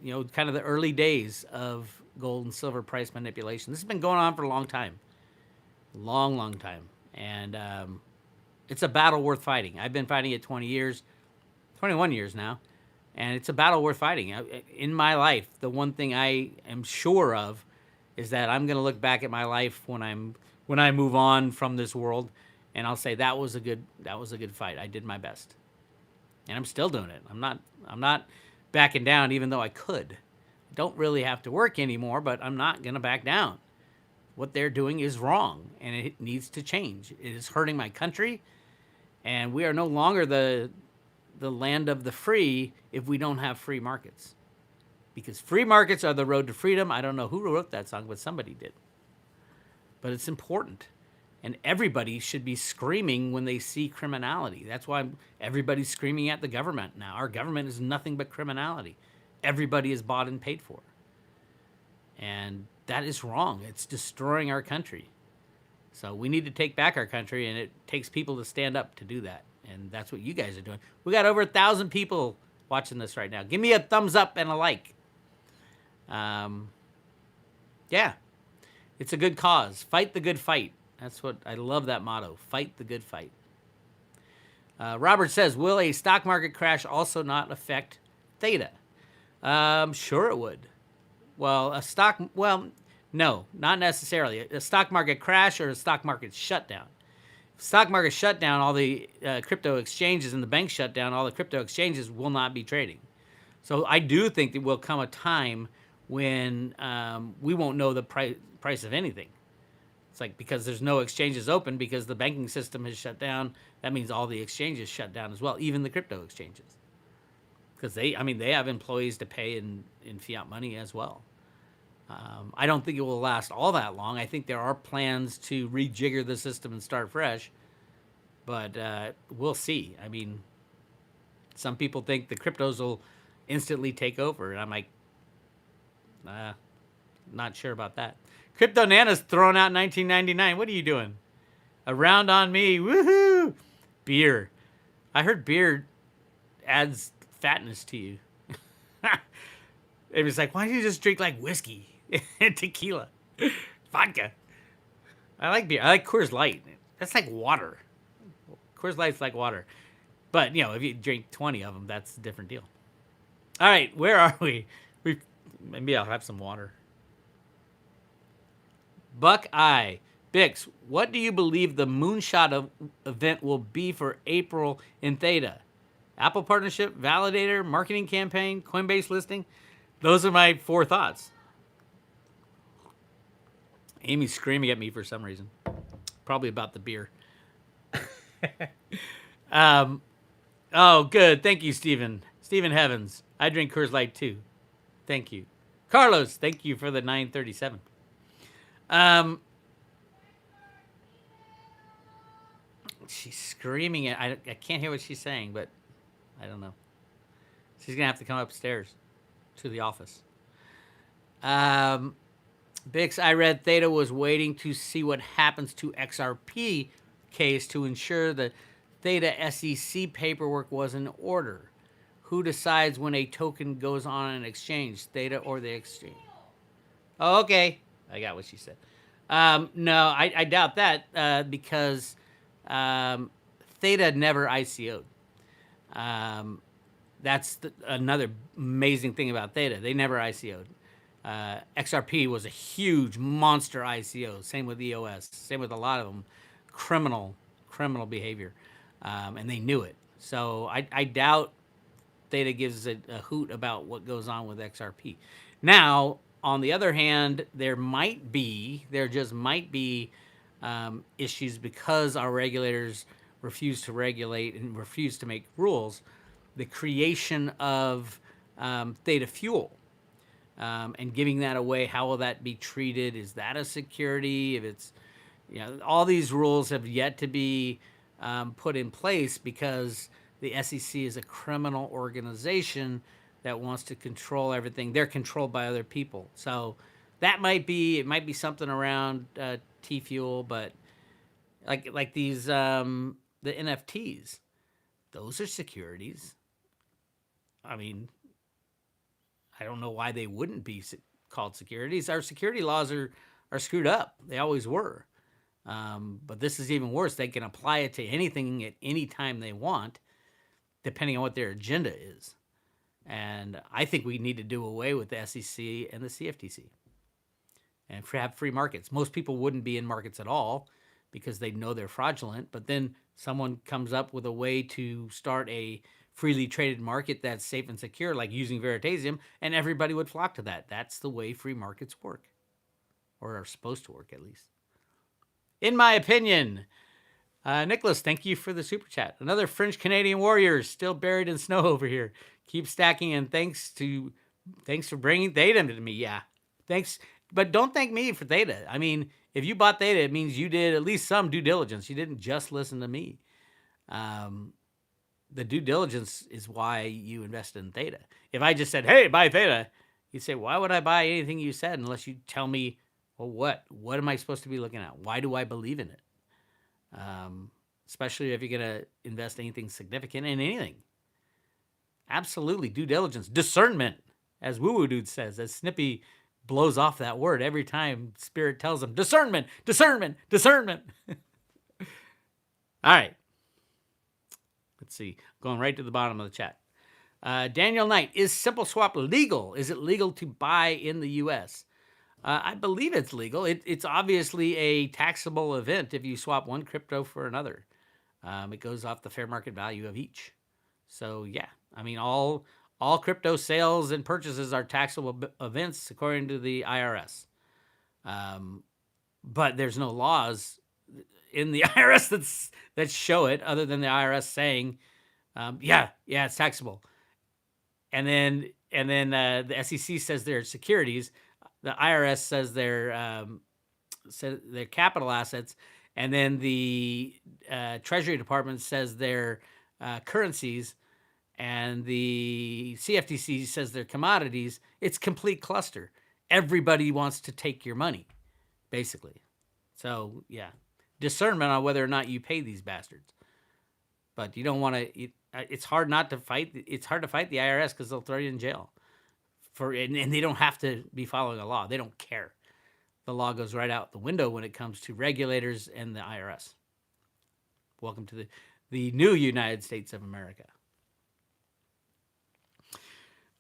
you know, kind of the early days of gold and silver price manipulation. This has been going on for a long time, long time, and it's a battle worth fighting. I've been fighting it 20 years, 21 years now, and it's a battle worth fighting. In my life, the one thing I am sure of is that I'm going to look back at my life when I move on from this world, and I'll say that was a good fight. I did my best, and I'm still doing it. I'm not backing down, even though I could. I don't really have to work anymore, but I'm not going to back down. What they're doing is wrong, and it needs to change. It is hurting my country, and we are no longer the land of the free if we don't have free markets. Because free markets are the road to freedom. I don't know who wrote that song, but somebody did. But it's important. And everybody should be screaming when they see criminality. That's why everybody's screaming at the government now. Our government is nothing but criminality. Everybody is bought and paid for. And that is wrong. It's destroying our country. So we need to take back our country, and it takes people to stand up to do that. And that's what you guys are doing. We got over 1,000 people watching this right now. Give me a thumbs up and a like. Yeah, it's a good cause. Fight the good fight. That's what I love, that motto. Fight the good fight. Robert says, will a stock market crash also not affect Theta? Sure it would. Well, no, not necessarily. A stock market crash or a stock market shutdown. If stock market shut down, all the crypto exchanges and the banks shut down, all the crypto exchanges will not be trading. So I do think there will come a time when we won't know the price of anything. It's like, because there's no exchanges open because the banking system has shut down, that means all the exchanges shut down as well, even the crypto exchanges. Because they have employees to pay in fiat money as well. I don't think it will last all that long. I think there are plans to rejigger the system and start fresh, but we'll see. I mean, some people think the cryptos will instantly take over, and I'm like, not sure about that. Crypto Nana's thrown out 1999. What are you doing? A round on me. Woohoo! Beer. I heard beer adds fatness to you. It was like, why don't you just drink like whiskey and tequila, vodka? I like beer. I like Coors Light. That's like water. Coors Light's like water. But, if you drink 20 of them, that's a different deal. All right, where are we? Maybe I'll have some water. Buckeye. Bix, what do you believe the moonshot event will be for April in Theta? Apple partnership, validator, marketing campaign, Coinbase listing? Those are my 4 thoughts. Amy's screaming at me for some reason. Probably about the beer. Oh, good. Thank you, Stephen. Stephen Heavens. I drink Coors Light too. Thank you. Carlos, thank you for the 937. She's screaming at I can't hear what she's saying, but I don't know. She's gonna have to come upstairs to the office. Bix, I read Theta was waiting to see what happens to XRP case to ensure the Theta SEC paperwork was in order. Who decides when a token goes on an exchange, Theta or the exchange? Oh, okay. I got what she said. No, I doubt that because Theta never ICO'd. That's another amazing thing about Theta. They never ICO'd. XRP was a huge monster ICO. Same with EOS. Same with a lot of them. Criminal behavior. And they knew it. So I doubt Theta gives a hoot about what goes on with XRP. Now, on the other hand, there just might be issues because our regulators refuse to regulate and refuse to make rules. The creation of Theta Fuel and giving that away, how will that be treated? Is that a security? If it's, all these rules have yet to be put in place because the SEC is a criminal organization that wants to control everything. They're controlled by other people. So it might be something around T-Fuel, but like these, the NFTs, those are securities. I mean, I don't know why they wouldn't be called securities. Our security laws are screwed up. They always were. But this is even worse. They can apply it to anything at any time they want, depending on what their agenda is. And I think we need to do away with the SEC and the CFTC and have free markets. Most people wouldn't be in markets at all because they know they're fraudulent. But then someone comes up with a way to start a freely traded market that's safe and secure, like using Veritasium, and everybody would flock to that. That's the way free markets work, or are supposed to work at least. In my opinion. Nicholas, thank you for the super chat. Another French Canadian warrior still buried in snow over here. Keep stacking, and thanks for bringing Theta to me. Yeah, thanks, but don't thank me for Theta. I mean, if you bought Theta, it means you did at least some due diligence. You didn't just listen to me. The due diligence is why you invested in Theta. If I just said, "Hey, buy Theta," you'd say, "Why would I buy anything you said unless you tell me, well, what am I supposed to be looking at? Why do I believe in it?" Especially if you're going to invest anything significant in anything. Absolutely. Due diligence. Discernment, as Woo Woo Dude says, as Snippy blows off that word every time Spirit tells him, discernment, discernment, discernment. All right. Let's see. Going right to the bottom of the chat. Daniel Knight, is Simple Swap legal? Is it legal to buy in the U.S.? I believe it's legal. It's obviously a taxable event if you swap one crypto for another. It goes off the fair market value of each. So yeah, I mean all crypto sales and purchases are taxable events according to the IRS. But there's no laws in the IRS that show it, other than the IRS saying, yeah, it's taxable. And then the SEC says they're securities. the IRS says their capital assets, and then the Treasury Department says their currencies, and the CFTC says their commodities. It's complete cluster. Everybody wants to take your money, basically. So yeah, discernment on whether or not you pay these bastards. But you don't want to. It's hard not to fight. It's hard to fight the IRS because they'll throw you in jail and they don't have to be following a law. They don't care. The law goes right out the window when it comes to regulators and the IRS. Welcome to the new United States of America.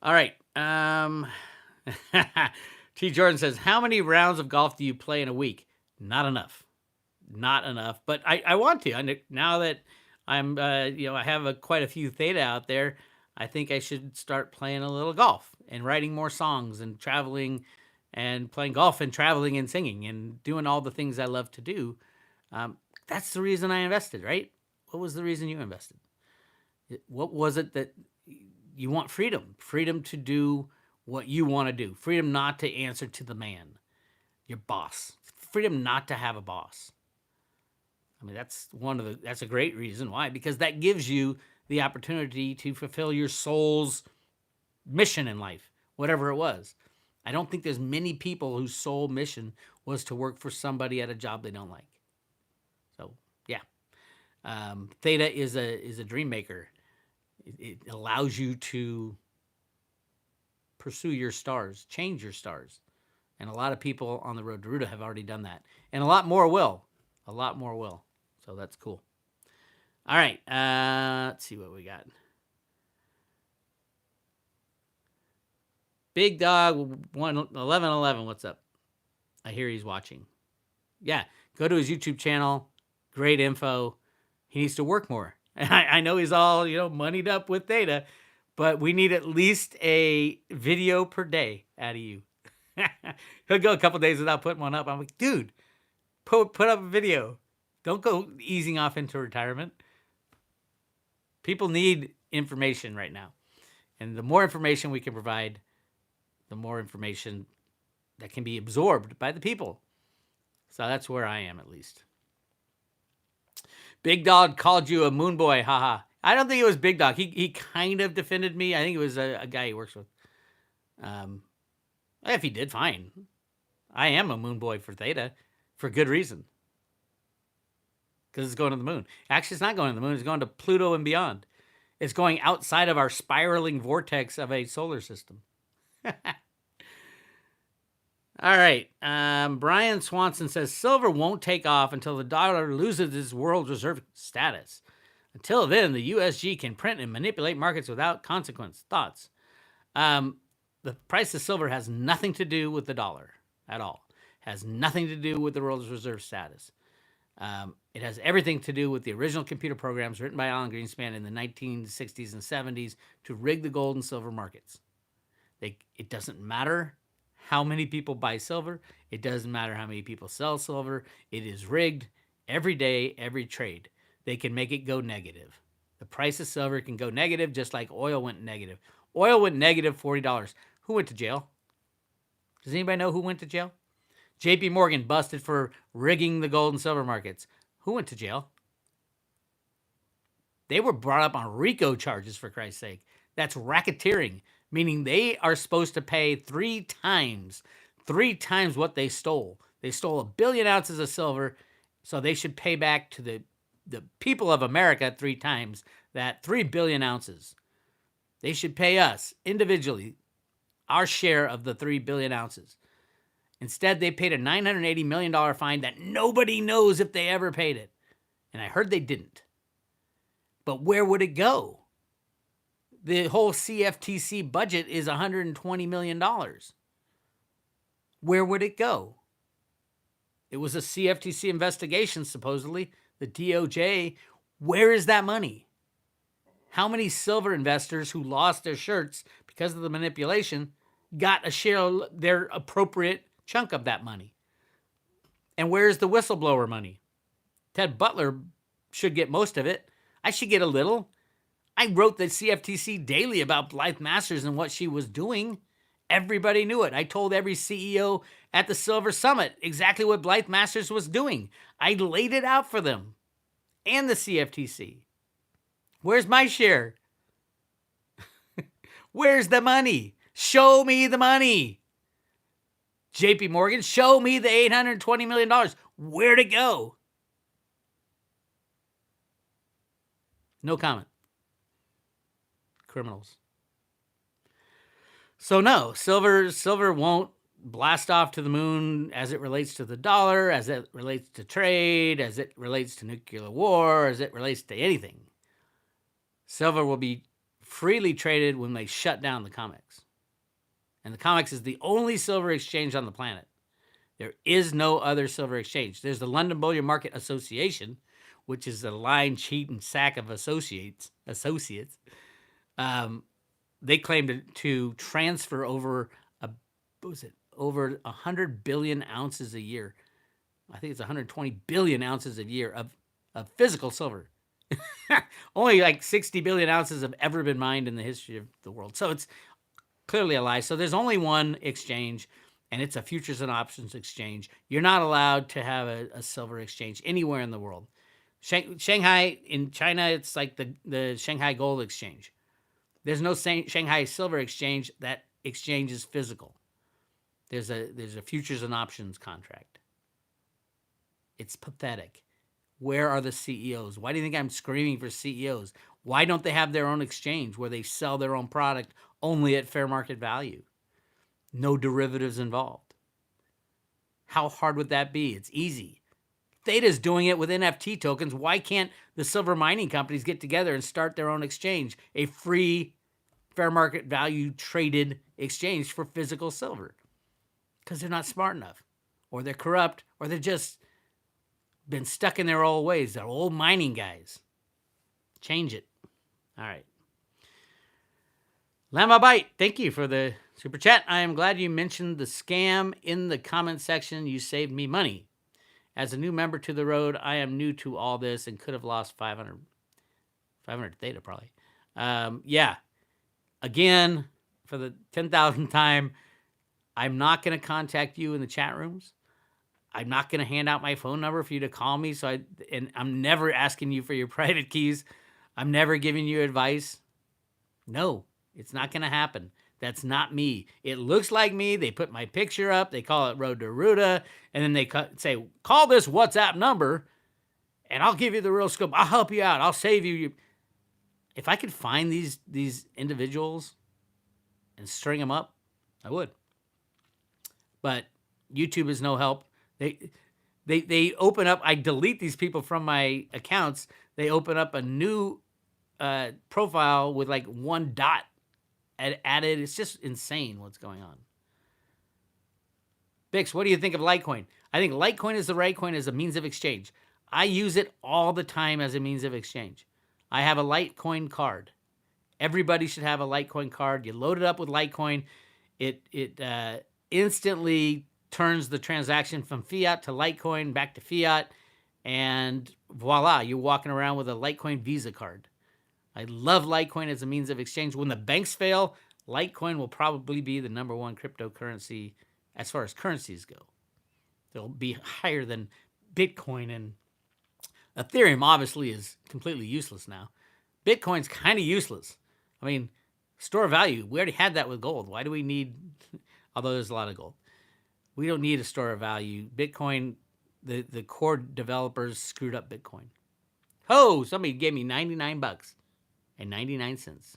All right. T. Jordan says, how many rounds of golf do you play in a week? Not enough. Not enough. But I want to. Now that I'm, I have quite a few Theta out there, I think I should start playing a little golf and writing more songs and traveling and playing golf and traveling and singing and doing all the things I love to do. That's the reason I invested, right? What was the reason you invested? What was it that you want? Freedom to do what you want to do. Freedom not to answer to the man, your boss. Freedom not to have a boss. I mean, that's a great reason why, because that gives you the opportunity to fulfill your soul's mission in life, whatever it was. I don't think there's many people whose sole mission was to work for somebody at a job they don't like. So yeah, Theta is a dream maker. It allows you to pursue your stars, change your stars, and a lot of people on the road to Ruta have already done that, and a lot more will. So that's cool. All right, let's see what we got. Big Dog 1111, what's up? I hear he's watching. Yeah, go to his YouTube channel. Great info. He needs to work more. I know he's all, moneyed up with Theta, but we need at least a video per day out of you. He'll go a couple days without putting one up. I'm like, dude, put up a video. Don't go easing off into retirement. People need information right now. And the more information we can provide, the more information that can be absorbed by the people. So that's where I am, at least. Big Dog called you a moon boy, haha. I don't think it was Big Dog. He kind of defended me. I think it was a guy he works with. If he did, fine. I am a moon boy for Theta for good reason. Because it's going to the moon. Actually, it's not going to the moon. It's going to Pluto and beyond. It's going outside of our spiraling vortex of a solar system. All right. Brian Swanson says, silver won't take off until the dollar loses its world reserve status. Until then, the USG can print and manipulate markets without consequence. Thoughts? The price of silver has nothing to do with the dollar at all. Has nothing to do with the world's reserve status. It has everything to do with the original computer programs written by Alan Greenspan in the 1960s and 70s to rig the gold and silver markets. It doesn't matter how many people buy silver. It doesn't matter how many people sell silver. It is rigged every day, every trade. They can make it go negative. The price of silver can go negative just like oil went negative. Oil went negative $40. Who went to jail? Does anybody know who went to jail? JP Morgan busted for rigging the gold and silver markets. Who went to jail? They were brought up on RICO charges, for Christ's sake. That's racketeering, meaning they are supposed to pay three times what they stole. They stole 1 billion ounces of silver, so they should pay back to the people of America 3 times that 3 billion ounces. They should pay us individually our share of the 3 billion ounces. Instead, they paid a $980 million fine that nobody knows if they ever paid it. And I heard they didn't. But where would it go? The whole CFTC budget is $120 million. Where would it go? It was a CFTC investigation, supposedly. The DOJ. Where is that money? How many silver investors who lost their shirts because of the manipulation got a share of their appropriate chunk of that money? And where's the whistleblower money? Ted Butler should get most of it. I should get a little. I wrote the CFTC daily about Blythe Masters and what she was doing. Everybody knew it. I told every CEO at the Silver Summit exactly what Blythe Masters was doing. I laid it out for them and the CFTC. Where's my share? Where's the money? Show me the money. JP Morgan, show me the $820 million. Where'd it go? No comment. Criminals. So no, silver won't blast off to the moon as it relates to the dollar, as it relates to trade, as it relates to nuclear war, as it relates to anything. Silver will be freely traded when they shut down the COMEX. And the COMEX is the only silver exchange on the planet. There is no other silver exchange. There's the London Bullion Market Association, which is a lying, cheating sack of associates. They claim to transfer over over 100 billion ounces a year. I think it's 120 billion ounces a year of physical silver. Only like 60 billion ounces have ever been mined in the history of the world. So it's clearly a lie. So there's only one exchange, and it's a futures and options exchange. You're not allowed to have a silver exchange anywhere in the world. Shanghai, in China, it's like the Shanghai Gold Exchange. There's no Shanghai Silver Exchange. That exchange is physical. There's a futures and options contract. It's pathetic. Where are the CEOs? Why do you think I'm screaming for CEOs? Why don't they have their own exchange where they sell their own product only at fair market value? No derivatives involved. How hard would that be? It's easy. Theta's doing it with NFT tokens. Why can't the silver mining companies get together and start their own exchange, a free fair market value traded exchange for physical silver? Because they're not smart enough, or they're corrupt, or they're just been stuck in their old ways. They're old mining guys. Change it. All right. Lama Bite, thank you for the super chat. I am glad you mentioned the scam in the comment section. You saved me money. As a new member to the road, I am new to all this and could have lost 500 Theta probably. Yeah. Again, for the 10,000th time, I'm not going to contact you in the chat rooms. I'm not going to hand out my phone number for you to call me. And I'm never asking you for your private keys. I'm never giving you advice. No, it's not going to happen. That's not me. It looks like me. They put my picture up. They call it Road to Ruta. And then they say, call this WhatsApp number and I'll give you the real scope. I'll help you out. I'll save you. If I could find these individuals and string them up, I would. But YouTube is no help. They open up, I delete these people from my accounts. They open up a new profile with like one dot added. It's just insane what's going on. Bix, what do you think of Litecoin? I think Litecoin is the right coin as a means of exchange. I use it all the time as a means of exchange. I have a Litecoin card. Everybody should have a Litecoin card. You load it up with Litecoin. It instantly turns the transaction from fiat to Litecoin, back to fiat, and voila, you're walking around with a Litecoin Visa card. I love Litecoin as a means of exchange. When the banks fail, Litecoin will probably be the number one cryptocurrency as far as currencies go. They'll be higher than Bitcoin, and Ethereum obviously is completely useless now. Bitcoin's kind of useless. I mean, store of value, we already had that with gold. Why do we need, although there's a lot of gold, we don't need a store of value. Bitcoin, the core developers screwed up Bitcoin. Oh, somebody gave me $99.99.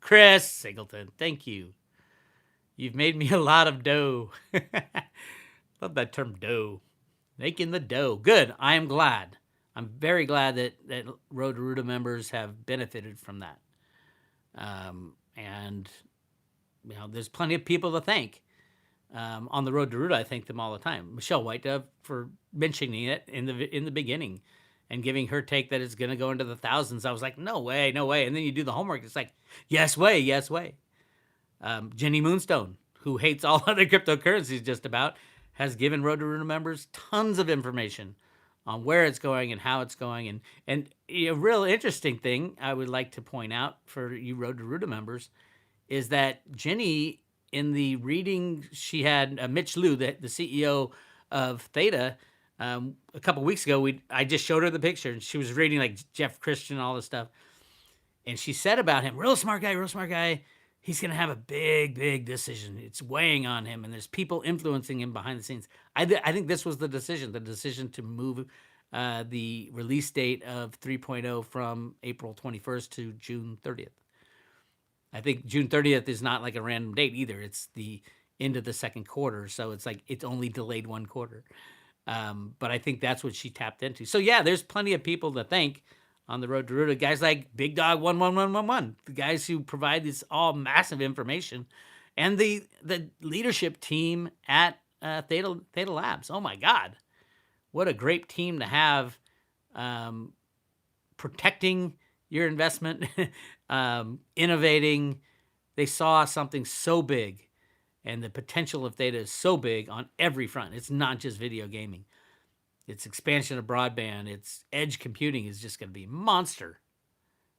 Chris Singleton, thank you. You've made me a lot of dough. Love that term, dough. Making the dough. Good. I am glad. I'm very glad that Road to Ruta members have benefited from that. And you know, there's plenty of people to thank. On the Road to Ruta, I thank them all the time. Michelle White Dove for mentioning it in the beginning and giving her take that it's going to go into the thousands. I was like, no way, no way. And then you do the homework. It's like, yes way, yes way. Jenny Moonstone, who hates all other cryptocurrencies just about, has given Road to Ruta members tons of information on where it's going and how it's going. And a real interesting thing I would like to point out for you Road to Ruta members is that Jenny in the reading she had Mitch Liu, the CEO of Theta, a couple weeks ago. I just showed her the picture, and she was reading like Jeff Christian and all this stuff, and she said about him, real smart guy, real smart guy. He's going to have a big decision. It's weighing on him, and there's people influencing him behind the scenes. I think this was the decision to move the release date of 3.0 from April 21st to June 30th. I think June 30th is not like a random date either. It's the end of the second quarter, so it's like it's only delayed one quarter. But I think that's what she tapped into. So yeah, there's plenty of people to thank on the road to Ruta. Guys like Big Dog 11111, the guys who provide this all massive information, and the leadership team at Theta Labs. Oh my God, what a great team to have, protecting your investment, innovating. They saw something so big, and the potential of Theta is so big on every front. It's not just video gaming. It's expansion of broadband. It's edge computing is just going to be a monster.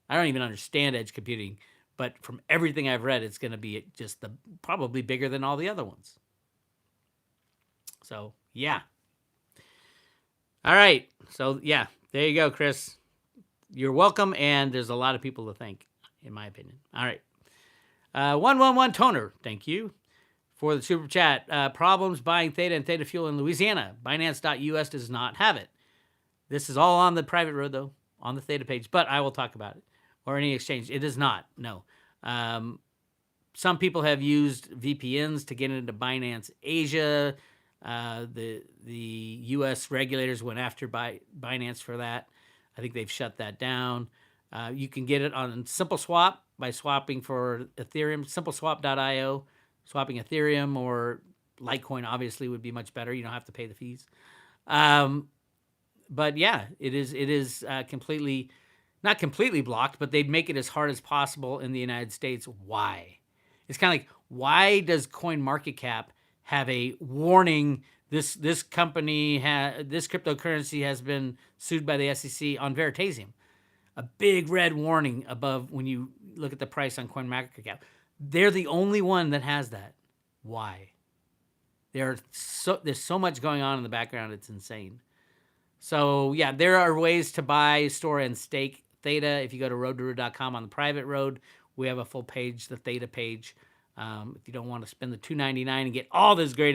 I don't even understand edge computing, but from everything I've read, it's going to be just probably bigger than all the other ones. So, yeah. All right. So, yeah, there you go, Chris. You're welcome, and there's a lot of people to thank, in my opinion. All right. 111 Toner, thank you for the super chat. Problems buying Theta and Theta Fuel in Louisiana. Binance.us does not have it. This is all on the private road, though, on the Theta page, but I will talk about it. Or any exchange. It is not, no. Some people have used VPNs to get into Binance Asia. The U.S. regulators went after Binance for that. I think they've shut that down. You can get it on SimpleSwap by swapping for Ethereum, simpleswap.io. Swapping Ethereum or Litecoin obviously would be much better. You don't have to pay the fees. But yeah, it is completely, not completely blocked, but they make it as hard as possible in the United States. Why? It's kind of like, why does CoinMarketCap have a warning? This company this cryptocurrency has been sued by the SEC on Veritasium. A big red warning above when you look at the price on CoinMarketCap. They're the only one that has that. Why? There's so much going on in the background. It's insane. So yeah, there are ways to buy, store, and stake Theta. If you go to roadtoruta.com on the private road, we have a full page, the Theta page. If you don't want to spend the $2.99 and get all this great